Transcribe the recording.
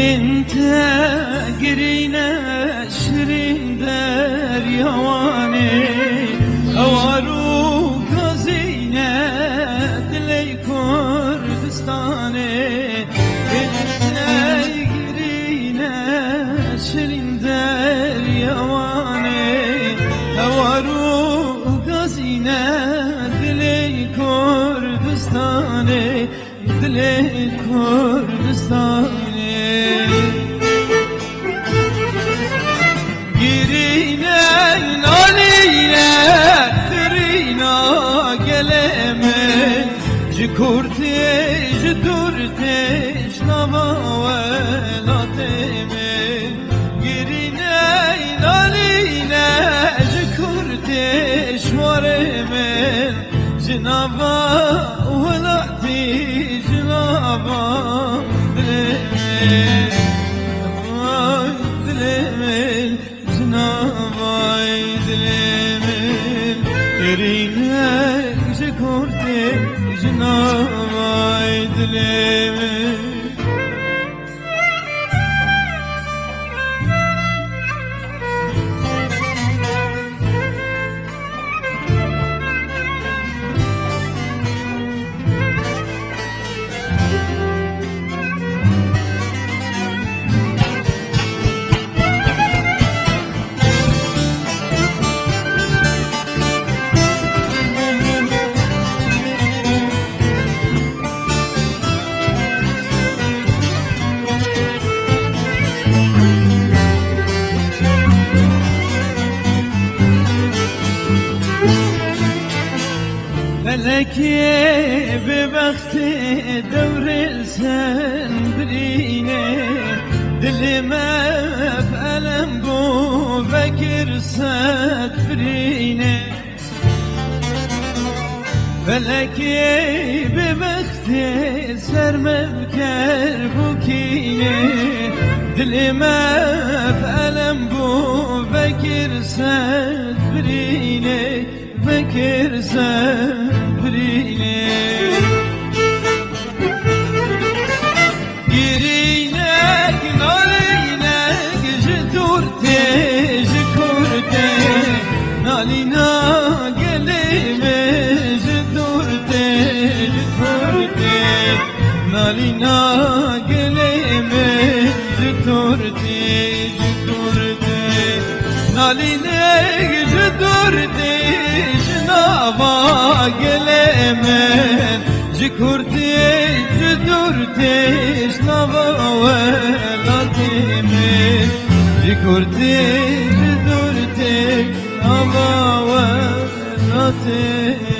انت گرینه شیرین دریاوانه اوارو گازینه دلی کردستانه انت گرینه شیرین دریاوانه اوارو گازینه دلی کردستانه دلی کردستانه گیرینه نالینه درینا گلمه جکورتی جدورتش نما ولاتمه گیرینه نالینه جکورتش ورمه جنابا ولاتی جنابا دلمه جنابای دلمه درینه جکورتی جنابای دلمه فلکی به وقت دور سن برینه دل مفعلم بو بکر صد برینه فلکی به وقت سرمم کر بکینه دل مفعلم بو بکر صد برینه بکر صد برینه گیرینک نالینک جدورته جکورته نالینا گلیمه جدورته جکورته نالینا گلیمه جدورته جکورته نالینا جدورته جنابا گلیمن جکورتی جدورتی جنابا ولاتیمن جکورتی جدورتی جنابا ولاتیمن